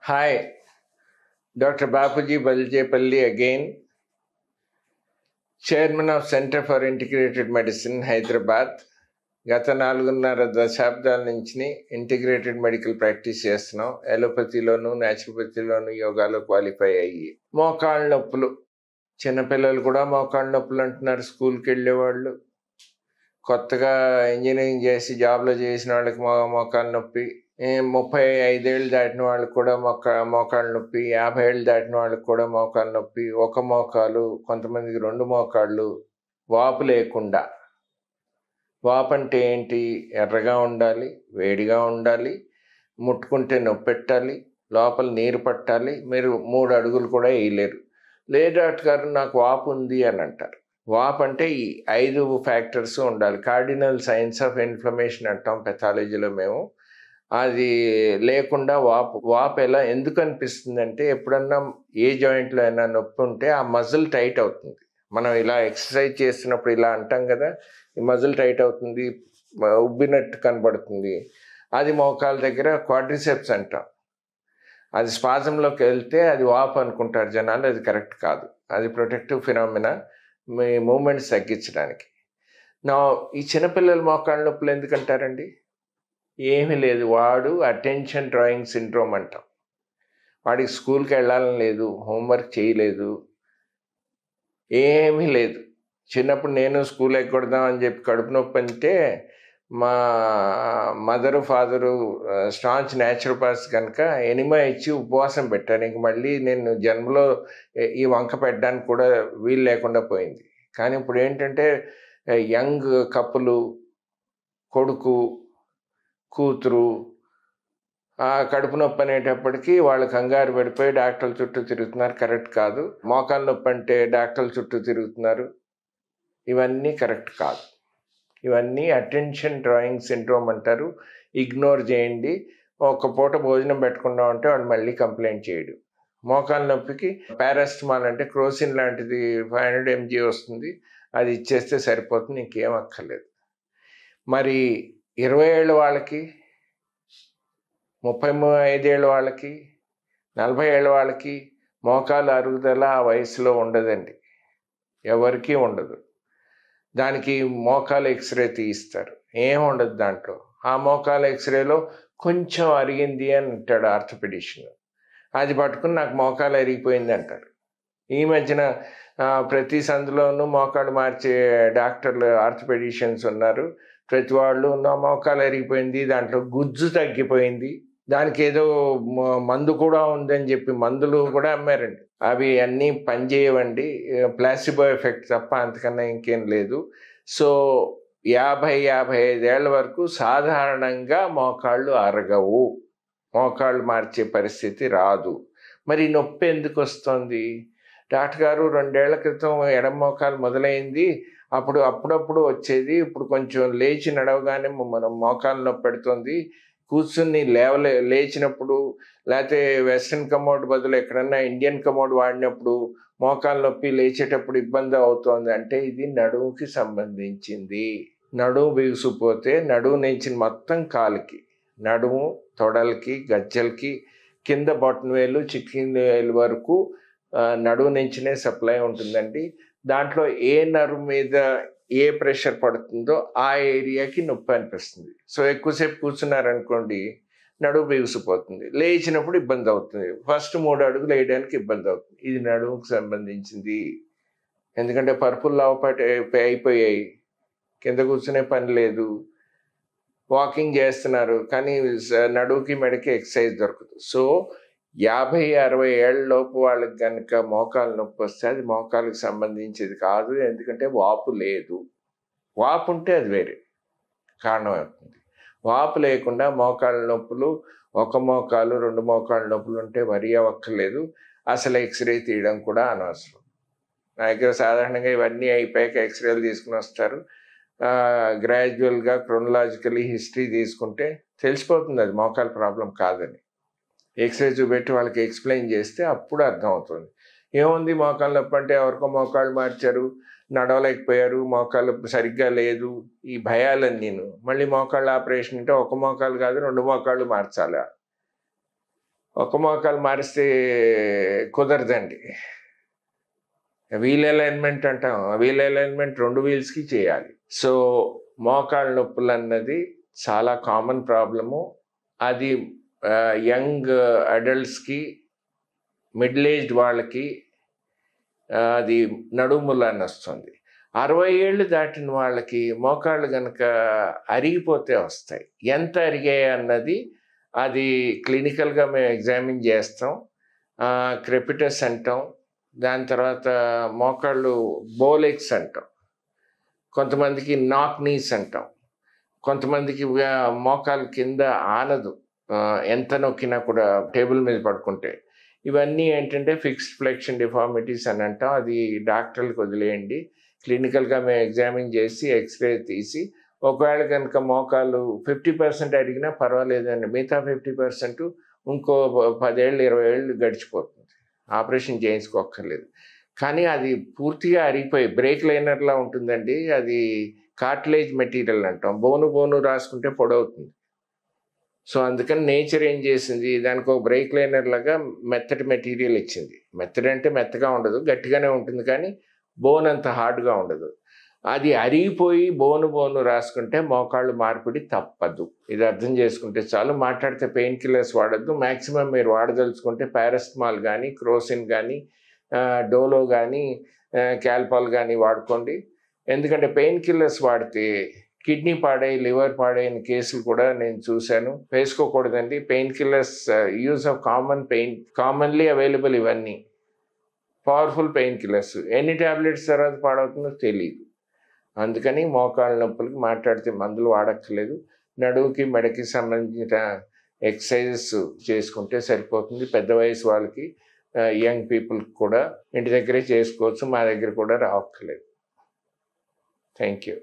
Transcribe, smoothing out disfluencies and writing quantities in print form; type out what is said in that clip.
Hi, Dr. Bapuji Baljepalli again, Chairman of Center for Integrated Medicine, Hyderabad. గత 4.5 దశాబ్దాల నుంచి integrated medical practice చేస్తున్నాం. ఎలోపతిలోను న్యాచురోపతిలోను యోగాలో క్వాలిఫై అయ్యి మోకాళ్ళ నొప్పులు, చిన్నపిల్లలు కూడా మోకాళ్ళ నొప్పులు అంటున్నారు. స్కూల్కి వెళ్ళేవాళ్ళు, కొత్తగా ఇంజనీరింగ్ చేసి జాబ్లో చేసిన వాళ్ళకి మోకాళ్ళ నొప్పి, 35 ఏళ్ళు దాటిన వాళ్ళకి కూడా మోకాళ్ళ నొప్పి, 50 ఏళ్ళు దాటిన వాళ్ళకి కూడా మోకాళ్ళ నొప్పి, ఒక మోకాలు, కొంతమందికి 2 మోకాళ్ళు, వాపు లేకుండా. వాపు అంటే ఏంటి? ఎర్రగా ఉండాలి, వేడిగా ఉండాలి, ముట్టుకుంటే నొప్పి పెట్టాలి, లోపల నీరు పట్టాలి, మీరు 3 అడుగులు కూడా వేయలేరు. లేదు డాక్టర్ గారు నాకు వాపు ఉంది అని అంటారు. వాపు అంటే ఈ 5 ఫ్యాక్టర్స్ ఉండాలి. కార్డినల్ సైన్స్ ఆఫ్ ఇన్ఫ్లమేషన్ అంటాం పెథాలజీలో మేము. అది లేకుండా వాపు ఎందుకు అనిపిస్తుంది అంటే, ఎప్పుడన్నా ఏ జాయింట్లో అయినా నొప్పి ఉంటే ఆ మజిల్ టైట్ అవుతుంది. మనం ఇలా ఎక్సర్సైజ్ చేస్తున్నప్పుడు ఇలా అంటాం కదా, ఈ మజిల్ టైట్ అవుతుంది, ఉబ్బినట్టు కనబడుతుంది. అది మోకాల దగ్గర క్వాడ్రిసెప్స్ అంటాం. అది స్పాజంలోకి వెళ్తే అది వాపు అనుకుంటారు జనాలు. అది కరెక్ట్ కాదు. అది ప్రొటెక్టివ్ ఫినామినా, మీ మూమెంట్స్ తగ్గించడానికి. ఈ చిన్నపిల్లల మోకాళ్ళ నొప్పులు ఎందుకంటారండి? ఏమీ లేదు, వాడు అటెన్షన్ డ్రాయింగ్ సిండ్రోమ్ అంటాం. వాడికి స్కూల్కి వెళ్ళాలని లేదు, హోంవర్క్ చేయలేదు, ఏమీ లేదు. చిన్నప్పుడు నేను స్కూల్ ఎగ్గొడదామని చెప్పి కడుపు నొప్పి అంటే మా మదరు ఫాదరు స్టాంచ్ న్యాచురోపాత్స్ కనుక ఎనిమా ఇచ్చి ఉపవాసం పెట్టాను. ఇంక మళ్ళీ నేను జన్మలో ఈ వంక పెట్టడానికి కూడా వీలు లేకుండా పోయింది. కానీ ఇప్పుడు ఏంటంటే యంగ్ కప్పులు, కొడుకు కూతురు కడుపు నొప్పి అనేటప్పటికీ వాళ్ళు కంగారు పడిపోయి డాక్టర్ల చుట్టూ తిరుగుతున్నారు. కరెక్ట్ కాదు. మోకాళ్ళ నొప్పి అంటే డాక్టర్ల చుట్టూ తిరుగుతున్నారు. ఇవన్నీ కరెక్ట్ కాదు. ఇవన్నీ అటెన్షన్ డ్రాయింగ్ సిండ్రోమ్ అంటారు. ఇగ్నోర్ చేయండి. ఒక పూట భోజనం పెట్టకుండా ఉంటే వాడు మళ్ళీ కంప్లైంట్ చేయడు. మోకాళ్ళ నొప్పికి పారాసిటమాల్ అంటే క్రోసిన్ లాంటిది 500 mg వస్తుంది, అది ఇచ్చేస్తే సరిపోతుంది, ఇంకేం అక్కర్లేదు. మరి 20 ఏళ్ళ వాళ్ళకి, 35 ఏళ్ళ వాళ్ళకి, 40 ఏళ్ళ వాళ్ళకి మోకాలు అరుగుదల ఆ వయసులో ఉండదండి, ఎవరికీ ఉండదు. దానికి మోకాలు ఎక్స్రే తీయిస్తారు, ఏం ఉండదు దాంట్లో. ఆ మోకాలు ఎక్స్రేలో కొంచెం అరిగింది అని అంటాడు ఆర్థోపెడిషన్. అది పట్టుకుని నాకు మోకాలు అరిగిపోయింది అంటారు. ఈ మధ్యన ప్రతి సందులోనూ మోకాలు మార్చే డాక్టర్లు ఆర్థోపెడిషియన్స్ ఉన్నారు. ప్రతి వాళ్ళు నా మోకాలు అరిగిపోయింది, దాంట్లో గుజ్జు తగ్గిపోయింది, దానికి ఏదో మందు కూడా ఉందని చెప్పి మందులు కూడా అమ్మారండి. అవి అన్నీ పనిచేయవండి, ప్లాసిబో ఎఫెక్ట్ తప్ప అంతకన్నా ఇంకేం లేదు. సో 50-55 ఏళ్ళ వరకు సాధారణంగా మోకాళ్ళు అరగవు, మోకాళ్ళు మార్చే పరిస్థితి రాదు. మరి నొప్పి ఎందుకు వస్తుంది? డాక్టర్ గారు 2 ఏళ్ల క్రితం ఎడమ మోకాలు మొదలైంది, అప్పుడప్పుడు వచ్చేది, ఇప్పుడు కొంచెం లేచి నడవగానే మనం మోకాలు నొప్పి పెడుతుంది, కూర్చుని లేచినప్పుడు లేకపోతే వెస్ట్రన్ కమోడ్ బదులు ఎక్కడన్నా ఇండియన్ కమోడ్ వాడినప్పుడు మోకాలు నొప్పి, లేచేటప్పుడు ఇబ్బంది అవుతోంది అంటే ఇది నడుముకి సంబంధించింది. నడుము బిగుసిపోతే నడుము నుంచి మొత్తం కాలుకి, నడుము, తొడలకి, గజ్జలకి, కింద బొటన వేలు, చిటికిన వేలు వరకు నడుము నుంచినే సప్లై ఉంటుందండి. దాంట్లో ఏ నర్వ్ మీద ఏ ప్రెషర్ పడుతుందో ఆ ఏరియాకి నొప్పి అనిపిస్తుంది. సో ఎక్కువసేపు కూర్చున్నారనుకోండి నడుము బిగుసిపోతుంది, లేచినప్పుడు ఇబ్బంది అవుతుంది, ఫస్ట్ 3 అడుగులు వేయడానికి ఇబ్బంది అవుతుంది. ఇది నడుముకు సంబంధించింది. ఎందుకంటే పరుపులు లావుపాటి అయిపోయాయి, కింద కూర్చునే పని లేదు, వాకింగ్ చేస్తున్నారు, కానీ నడువుకి మెడకి ఎక్సర్సైజ్ దొరకదు. సో 50-60 ఏళ్ళ లోపు వాళ్ళకి కనుక మోకాలు నొప్పి వస్తే అది మోకాలకు సంబంధించేది కాదు. ఎందుకంటే వాపు లేదు. వాపు ఉంటే అది వేరే కారణం అవుతుంది. వాపు లేకుండా మోకాళ్ళ నొప్పులు, ఒక మోకాలు 2 మోకాళ్ళ నొప్పులు ఉంటే వరి అవ్వక్కర్లేదు. అసలు ఎక్స్రే తీయడం కూడా అనవసరం. నా దగ్గర సాధారణంగా ఇవన్నీ అయిపోయాక ఎక్స్రేలు తీసుకుని వస్తారు. గ్రాడ్యువల్గా క్రోనలాజికలీ హిస్టరీ తీసుకుంటే తెలిసిపోతుంది అది మోకాలు ప్రాబ్లం కాదని. ఎక్స్రే చూపెట్టి వాళ్ళకి ఎక్స్ప్లెయిన్ చేస్తే అప్పుడు అర్థమవుతుంది. ఏముంది మోకాళ్ళ నొప్పి అంటే ఎవరికో మోకాళ్ళు మార్చారు, నడవలేకపోయారు, మోకాళ్ళు సరిగ్గా లేదు, ఈ భయాలని. నేను మళ్ళీ మోకాళ్ళ ఆపరేషన్ అంటే ఒక మోకాలు కాదు 2 మోకాళ్ళు మార్చాలా? ఒక మోకాలు మారిస్తే కుదరదండి. వీల్ అలైన్మెంట్ అంటాం, వీల్ అలైన్మెంట్ 2 వీల్స్కి చేయాలి. సో మోకాళ్ళ నొప్పులు అన్నది చాలా కామన్ ప్రాబ్లము. అది యంగ్ అడల్ట్స్కి, మిడిల్ ఏజ్డ్ వాళ్ళకి అది నడుములు అని వస్తుంది. 60 ఏళ్ళు దాటిన వాళ్ళకి మోకాళ్ళు కనుక అరిగిపోతే వస్తాయి. ఎంత అరిగాయి అన్నది అది క్లినికల్గా మేము ఎగ్జామిన్ చేస్తాం. క్రెపిటస్ అంటాం, దాని తర్వాత మోకాళ్ళు బోలెక్స్ అంటాం, కొంతమందికి నాక్ నీస్ అంటాం, కొంతమందికి మోకాలు కింద ఆనదు, ఎంత నొక్కినా కూడా టేబుల్ మీద పడుకుంటే. ఇవన్నీ ఏంటంటే ఫిక్స్డ్ ఫ్లెక్షన్ డిఫార్మిటీస్ అని అంటాం. అది డాక్టర్లకు వదిలేయండి. క్లినికల్గా మేము ఎగ్జామిన్ చేసి ఎక్స్రే తీసి ఒకవేళ కనుక మోకాలు 50% అడిగినా పర్వాలేదండి, మిగతా 50% ఇంకో 10 ఏళ్ళు 20 ఏళ్ళు గడిచిపోతుంది, ఆపరేషన్ చేయించుకోక్కర్లేదు. కానీ అది పూర్తిగా అరిగిపోయి బ్రేక్ లైనర్లా ఉంటుందండి. అది కార్టిలేజ్ మెటీరియల్ అంటాం, బోను రాసుకుంటే పొడవుతుంది. సో అందుకని నేచర్ ఏం చేసింది, దానికి ఒక బ్రేక్ లైనర్ లాగా మెత్తటి మెటీరియల్ ఇచ్చింది. మెత్తడి అంటే మెత్తగా ఉండదు, గట్టిగానే ఉంటుంది, కానీ బోన్ అంత హార్డ్గా ఉండదు. అది అరిగిపోయి బోను రాసుకుంటే మోకాళ్ళు మార్పిడి తప్పదు. ఇది అర్థం చేసుకుంటే చాలు. మాట్లాడితే పెయిన్ కిల్లర్స్ వాడద్దు. మ్యాక్సిమం మీరు వాడదలుచుకుంటే పారాసిటమాల్ కానీ, క్రోసిన్ కానీ, డోలో కానీ, క్యాల్పాల్ కానీ వాడుకోండి. ఎందుకంటే పెయిన్ కిల్లర్స్ వాడితే కిడ్నీ పాడై, లివర్ పాడైన కేసులు కూడా నేను చూశాను. వేసుకోకూడదండి. Pain killers use of commonly available, ఇవన్నీ పవర్ఫుల్ పెయిన్ కిల్లర్స్. ఎన్ని ట్యాబ్లెట్స్ తర్వాత పాడవుతుందో తెలియదు. అందుకని మోకాళ్ళ నొప్పులకి మాట్లాడితే మందులు వాడక్కర్లేదు. నడువుకి మెడకి సంబంధించిన ఎక్సర్సైజెస్ చేసుకుంటే సరిపోతుంది. పెద్ద వయసు వాళ్ళకి, యంగ్ పీపుల్కి కూడా ఇంటి దగ్గరే చేసుకోవచ్చు, మా దగ్గర కూడా రావక్కర్లేదు. Thank you.